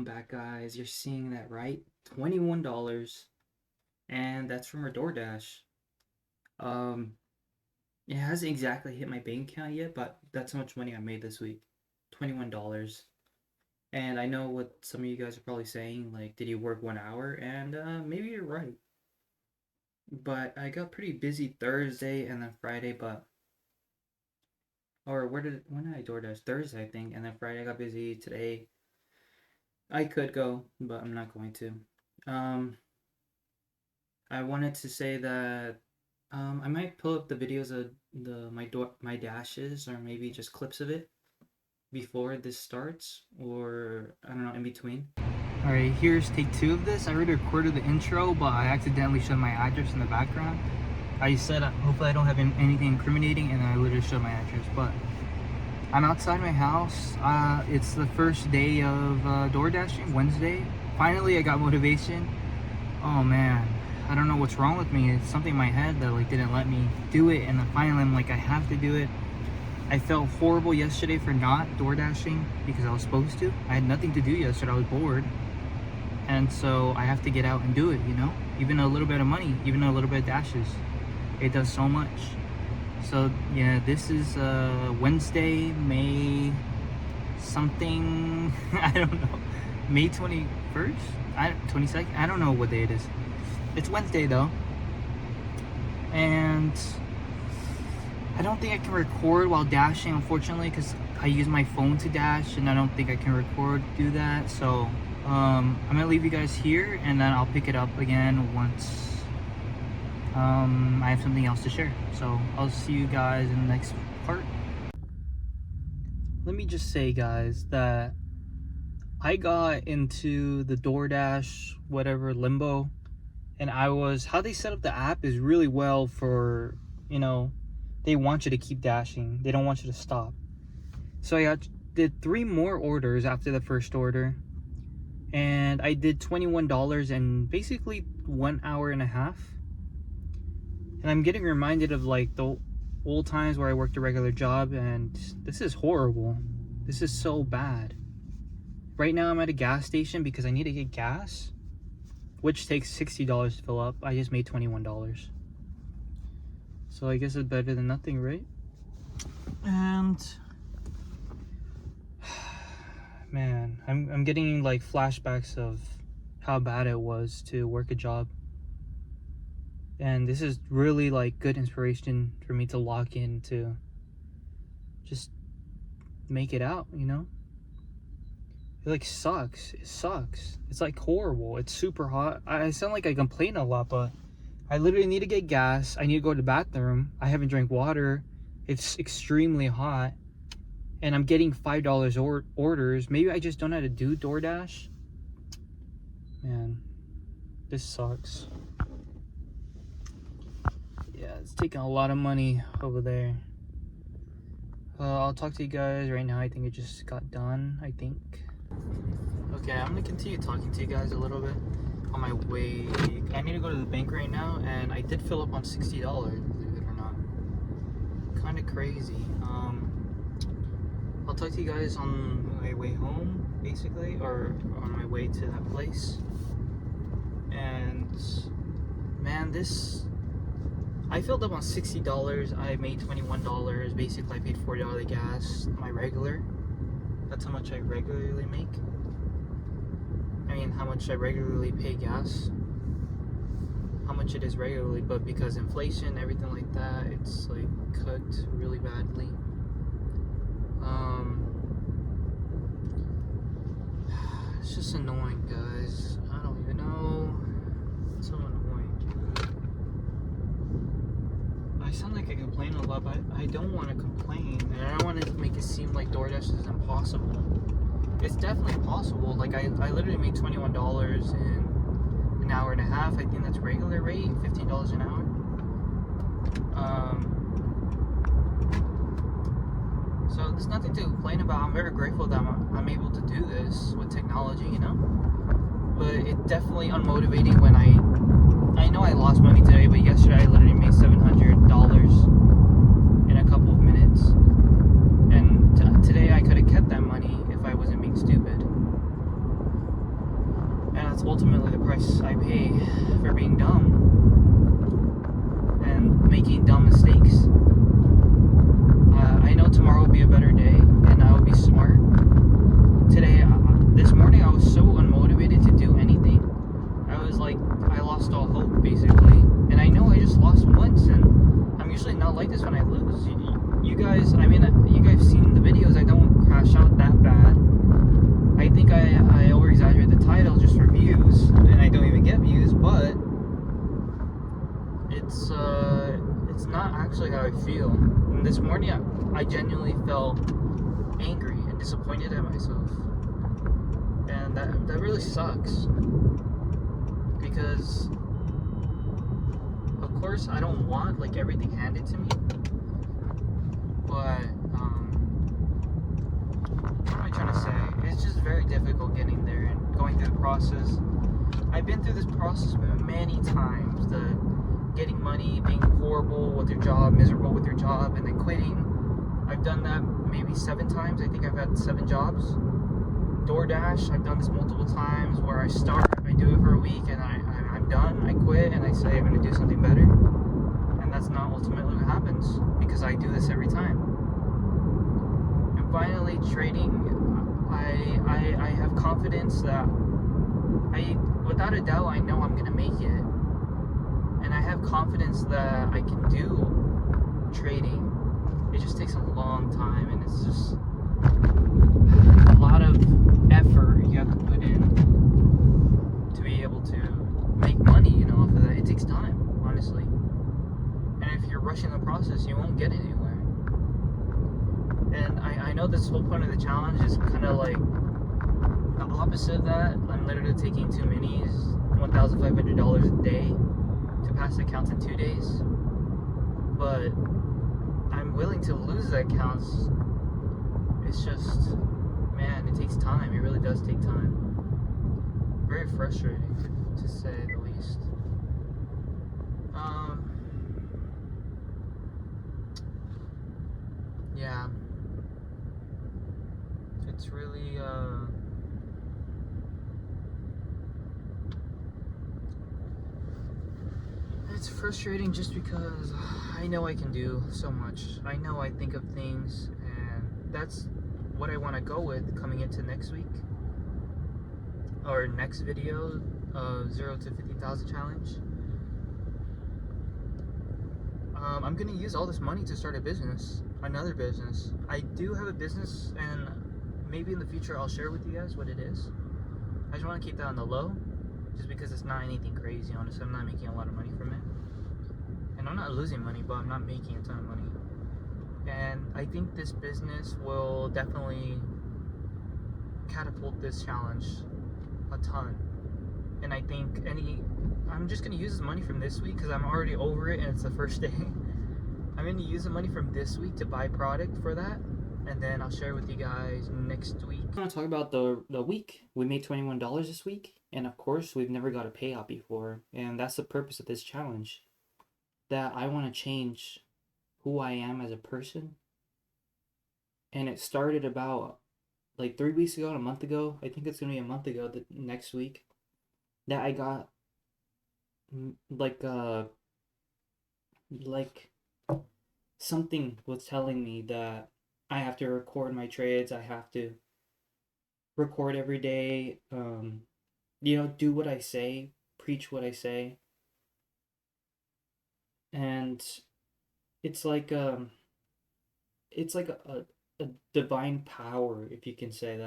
back, guys. You're seeing that right? $21. And that's from our DoorDash. Um, it hasn't exactly hit my bank account yet, but that's how much money I made this week. $21. And I know what some of you guys are probably saying, like, did you work 1 hour? And maybe you're right. But I got pretty busy Thursday and then Friday, but or when did I DoorDash? Thursday, I think, and then Friday I got busy. Today I could go, but I'm not going to. I wanted to say that I might pull up the videos of my dashes, or maybe just clips of it before this starts, or I don't know, in between. All right, here's take 2 of this. I already recorded the intro, but I accidentally showed my address in the background. I said hopefully I don't have anything incriminating, and I literally showed my address. But I'm outside my house. It's the first day of DoorDashing, Wednesday. Finally, I got motivation. Oh man, I don't know what's wrong with me. It's something in my head that like didn't let me do it, and then finally I'm like, I have to do it. I felt horrible yesterday for not DoorDashing because I was supposed to. I had nothing to do yesterday. I was bored, and so I have to get out and do it. You know, even a little bit of money, even a little bit of dashes, it does so much. So yeah, this is Wednesday, May something. I don't know, May 21st, 22nd. I don't know what day it is. It's Wednesday though, and I don't think I can record while dashing, unfortunately, because I use my phone to dash, and I don't think I can do that. So I'm gonna leave you guys here, and then I'll pick it up again once I have something else to share. So I'll see you guys in the next part. Let me just say, guys, that I got into the DoorDash whatever limbo, and how they set up the app is really well for, you know, they want you to keep dashing. They don't want you to stop. So I did 3 more orders after the first order, and I did $21 in basically 1 hour and a half. And I'm getting reminded of like the old times where I worked a regular job, and this is horrible. This is so bad. Right now I'm at a gas station because I need to get gas, which takes $60 to fill up. I just made $21. So I guess it's better than nothing, right? And man, I'm getting like flashbacks of how bad it was to work a job. And this is really like good inspiration for me to lock in to just make it out, you know? It like sucks. It sucks. It's like horrible. It's super hot. I sound like I complain a lot, but I literally need to get gas. I need to go to the bathroom. I haven't drank water. It's extremely hot. And I'm getting $5 orders. Maybe I just don't know how to do DoorDash. Man, this sucks. Yeah, it's taking a lot of money over there. I'll talk to you guys right now. I think it just got done, I think. Okay, I'm gonna continue talking to you guys a little bit on my way. I need to go to the bank right now, and I did fill up on $60, believe it or not. Kind of crazy. I'll talk to you guys on my way home, basically, or on my way to that place. And man, I filled up on $60. I made $21. Basically, I paid $40 gas, my regular. That's how much I regularly make. I mean, how much I regularly pay gas. How much it is regularly, but because inflation, everything like that, it's like cut really badly. It's just annoying, guys. I don't even know. It's so annoying. I sound like I complain a lot, but I don't want to complain, and I don't want to make it seem like DoorDash is impossible. It's definitely possible. Like I literally made $21 in an hour and a half. I think that's regular rate, $15 an hour. So there's nothing to complain about. I'm very grateful that I'm able to do this with technology, you know. But it's definitely unmotivating when I know I lost money today, but yesterday I literally made $700 in a couple of minutes. And today I could have kept that money if I wasn't being stupid. that's ultimately the price I pay for being dumb and making dumb mistakes. I know tomorrow will be a better day and I will be smart. Today, this morning, I was so unmotivated to do anything. I was like, I lost all hope, basically. And I know I just lost once, and I'm usually not like this when I lose. You guys, I mean, you guys have seen the videos, I don't crash out that bad. I think I over-exaggerate the title just for views, and I don't even get views, but it's not actually how I feel. And this morning, I genuinely felt angry and disappointed at myself. And that really sucks. Because, of course, I don't want, like, everything handed to me. But, what am I trying to say? It's just very difficult getting there and going through the process. I've been through this process many times. The getting money, being horrible with your job, miserable with your job, and then quitting. I've done that maybe 7 times. I think I've had 7 jobs. DoorDash, I've done this multiple times where I start, I do it for a week, and I'm done, I quit, and I say I'm going to do something better. And that's not ultimately what happens, because I do this every time. And finally, trading, I have confidence that without a doubt, I know I'm going to make it. And I have confidence that I can do trading. It just takes a long time, and it's just a lot of effort you have to put in to be able to make money, off of that. It takes time, honestly. And if you're rushing the process, you won't get anywhere. And I know this whole point of the challenge is kind of like the opposite of that. I'm literally taking 2 minis, $1,500 a day to pass the counts in 2 days. But I'm willing to lose that counts. It's just, man, it takes time. It really does take time. Very frustrating, to say the least. Yeah. It's really, it's frustrating just because I know I can do so much. I know I think of things, and that's what I want to go with coming into next week or next video, 0 to 50,000 challenge. I'm gonna use all this money to start a business, another business. I do have a business, and maybe in the future I'll share with you guys what it is. I just want to keep that on the low, just because it's not anything crazy. Honestly, I'm not making a lot of money from it, and I'm not losing money, but I'm not making a ton of money. And I think this business will definitely catapult this challenge a ton. And I think I'm just gonna use this money from this week because I'm already over it and it's the first day. I'm gonna use the money from this week to buy product for that, and then I'll share with you guys next week. I'm gonna talk about the week. We made $21 this week, and of course we've never got a payout before, and that's the purpose of this challenge. That I want to change who I am as a person. And it started about like 3 weeks ago and a month ago. I think it's gonna be a month ago, the next week, that I got like something was telling me that I have to record my trades. I have to record every day. Do what I say, preach what I say. And it's like a divine power, if you can say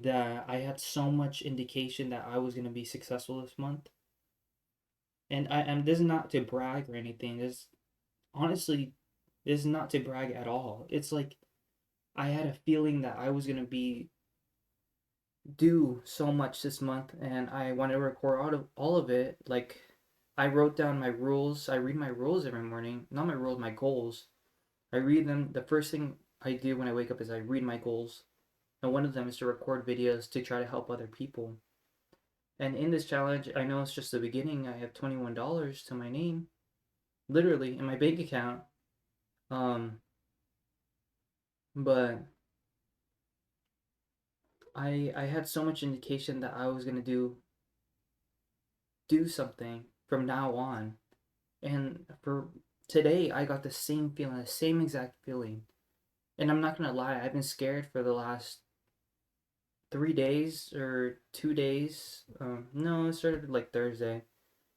that I had so much indication that I was going to be successful this month. And this is not to brag or anything. This is not to brag at all. It's like I had a feeling that I was going to do so much this month, and I wanted to record all of it. Like, I wrote down my rules. I read my rules every morning. Not my rules, my goals. I read them. The first thing I do when I wake up is I read my goals. And one of them is to record videos to try to help other people. And in this challenge, I know it's just the beginning. I have $21 to my name, literally, in my bank account. But I had so much indication that I was gonna do something from now on, and for today I got the same feeling, the same exact feeling. And I'm not gonna lie, I've been scared for the last 3 days or 2 days. No, it started like Thursday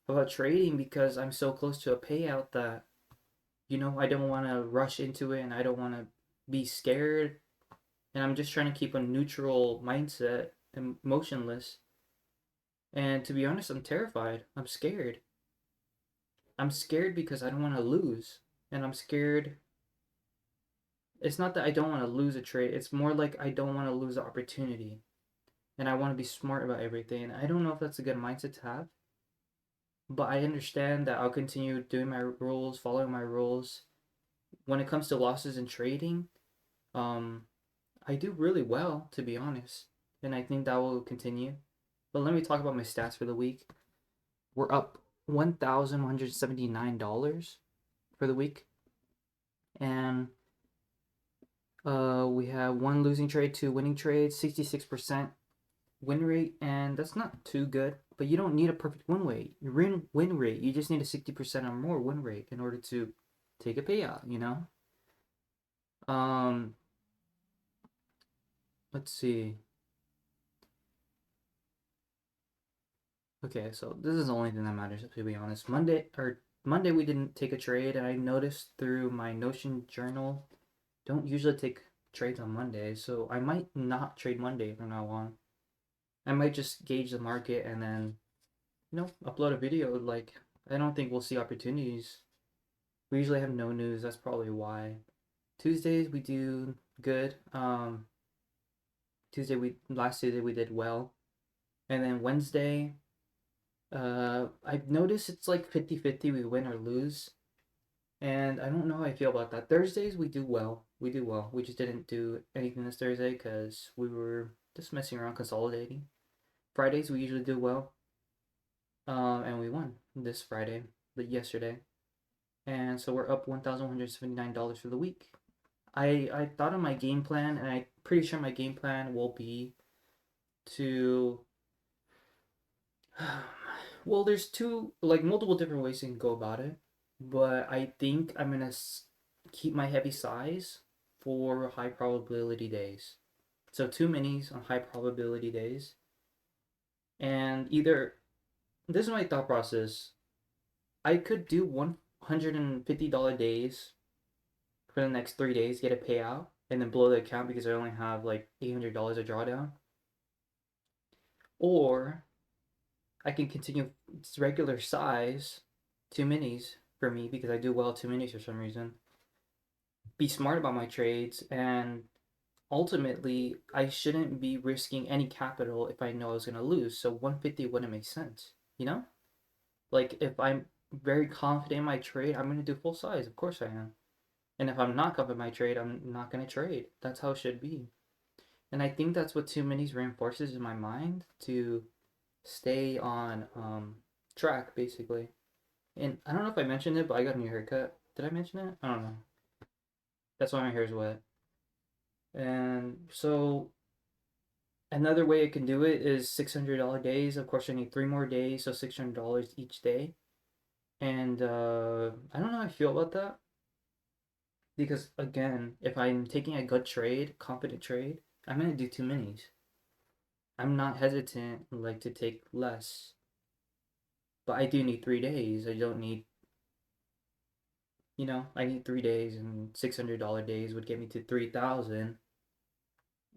about trading because I'm so close to a payout that I don't want to rush into it and I don't want to be scared. And I'm just trying to keep a neutral mindset and motionless. And to be honest, I'm terrified. I'm scared. I'm scared because I don't want to lose. And I'm scared. It's not that I don't want to lose a trade, it's more like I don't want to lose the opportunity. And I want to be smart about everything. And I don't know if that's a good mindset to have, but I understand that I'll continue doing my rules, following my rules. When it comes to losses in trading, um, I do really well, to be honest, and I think that will continue. But let me talk about my stats for the week. We're up $1,179 for the week, and we have one losing trade, two winning trades, 66% win rate, and that's not too good. But you don't need a perfect win rate. Win rate, you just need a 60% or more win rate in order to take a payout. Um, let's see. Okay, so this is the only thing that matters, to be honest. Monday we didn't take a trade, and I noticed through my Notion journal, don't usually take trades on Monday, so I might not trade Monday from now on. I might just gauge the market and then, upload a video. Like, I don't think we'll see opportunities. We usually have no news, that's probably why. Tuesdays we do good. Last Tuesday we did well. And then Wednesday, I've noticed it's like 50-50, we win or lose. And I don't know how I feel about that. Thursdays we do well. We do well. We just didn't do anything this Thursday because we were just messing around consolidating. Fridays we usually do well. And we won this Friday, yesterday. And so we're up $1,179 for the week. I thought of my game plan, and I'm pretty sure my game plan will be to well, there's multiple different ways you can go about it, but I think I'm gonna keep my heavy size for high probability days. So two minis on high probability days, and either this is my thought process. I could do $150 days for the next 3 days, get a payout, and then blow the account because I only have like $800 of drawdown, or I can continue its regular size, two minis for me because I do well two minis for some reason. Be smart about my trades, and ultimately I shouldn't be risking any capital if I know I was gonna lose. So 150 wouldn't make sense, you know? Like if I'm very confident in my trade, I'm gonna do full size. Of course I am. And if I'm not confident in my trade, I'm not gonna trade. That's how it should be. And I think that's what two minis reinforces in my mind to stay on track basically. And I don't know if I mentioned it, but I got a new haircut. Did I mention it? I don't know. That's why my hair's wet. And so another way I can do it is $600 days. Of course, I need 3 more days, so $600 each day. And I don't know how I feel about that because again, if I'm taking a good trade, confident trade, I'm gonna do two minis. I'm not hesitant like to take less, but I do need 3 days. I don't need I need 3 days, and $600 days would get me to 3,000,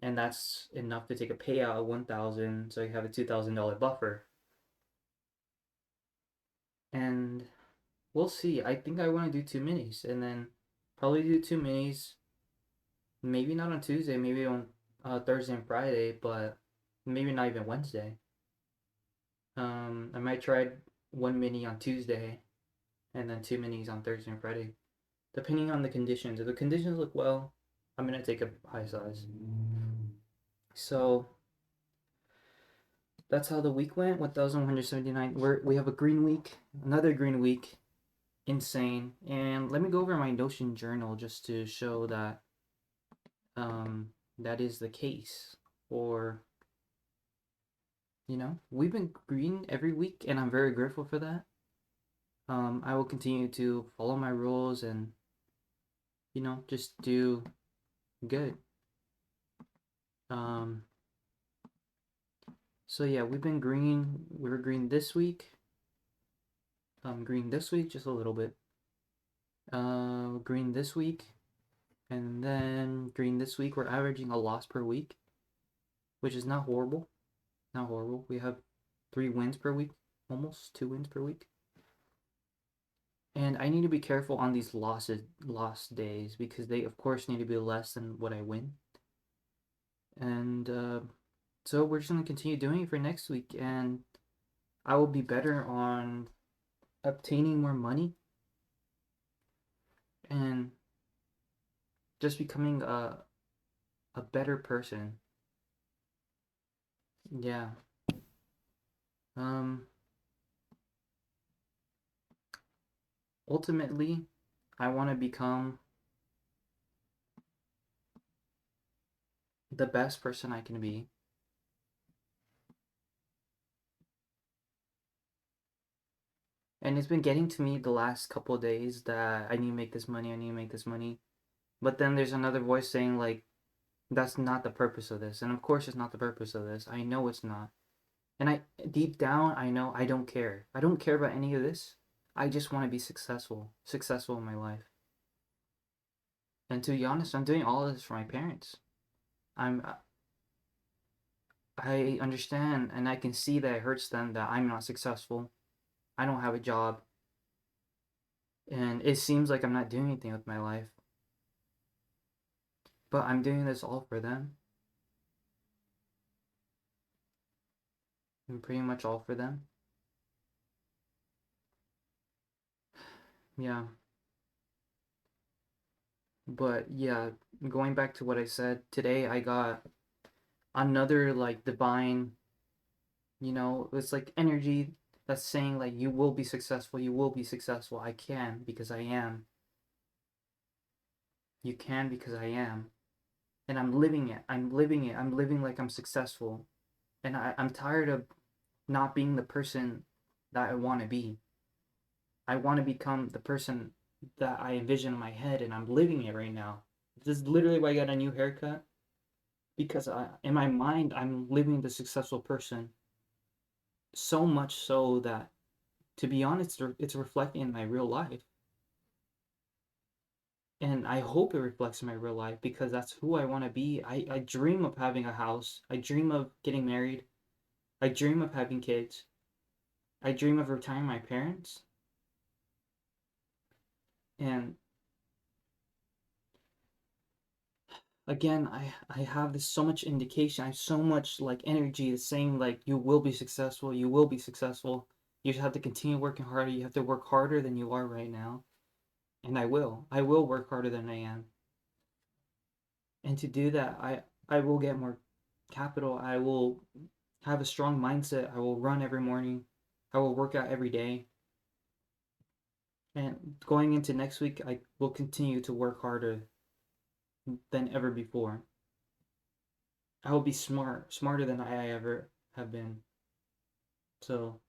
and that's enough to take a payout of 1,000, so you have a $2,000 buffer. And we'll see. I think I want to do two minis, and then probably do two minis. Maybe not on Tuesday, maybe on Thursday and Friday, but maybe not even Wednesday. I might try one mini on Tuesday, and then two minis on Thursday and Friday, depending on the conditions. If the conditions look well, I'm gonna take a high size. So that's how the week went. 1,179. We have a green week, another green week, insane. And let me go over my Notion journal just to show that that is the case. Or we've been green every week, and I'm very grateful for that. I will continue to follow my rules and just do good. Um, so yeah, we've been green. We were green this week. Green this week, just a little bit. Green this week, and then green this week. We're averaging a loss per week, which is not horrible. Not horrible. We have 3 wins per week, almost 2 wins per week. And I need to be careful on these lost days because they, of course, need to be less than what I win. And so we're just gonna continue doing it for next week, and I will be better on obtaining more money and just becoming a better person. Yeah. Um. Ultimately, I want to become the best person I can be. And it's been getting to me the last couple of days that I need to make this money, I need to make this money. But then there's another voice saying, like, that's not the purpose of this. And of course, it's not the purpose of this. I know it's not. And deep down, I know I don't care. I don't care about any of this. I just want to be successful in my life. And to be honest, I'm doing all of this for my parents. I'm I understand and I can see that it hurts them that I'm not successful. I don't have a job. And it seems like I'm not doing anything with my life. But I'm doing this all for them. And pretty much all for them. Yeah. But yeah, going back to what I said, today I got another like divine, it's like energy that's saying like you will be successful, you will be successful. I can because I am. You can because I am. And I'm living it. I'm living it. I'm living like I'm successful. And I'm tired of not being the person that I want to be. I want to become the person that I envision in my head, and I'm living it right now. This is literally why I got a new haircut because in my mind, I'm living the successful person. So much so that, to be honest, it's reflecting in my real life. And I hope it reflects in my real life because that's who I want to be. I dream of having a house. I dream of getting married. I dream of having kids. I dream of retiring my parents. And again, I have this so much indication. I have so much like energy that's saying like you will be successful. You will be successful. You just have to continue working harder. You have to work harder than you are right now. And I will. I will work harder than I am. And to do that, I will get more capital. I will have a strong mindset. I will run every morning. I will work out every day. And going into next week, I will continue to work harder than ever before. I will be smarter than I ever have been. So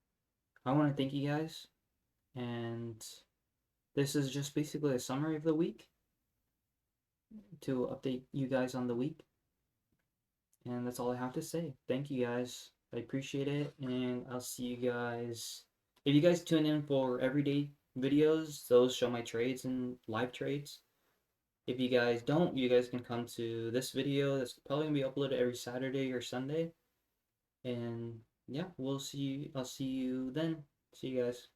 I want to thank you guys. And this is just basically a summary of the week to update you guys on the week. And that's all I have to say. Thank you guys. I appreciate it. And I'll see you guys. If you guys tune in for everyday videos, those show my trades and live trades. If you guys don't, you guys can come to this video. That's probably gonna be uploaded every Saturday or Sunday. And yeah, we'll see. I'll see you then. See you guys.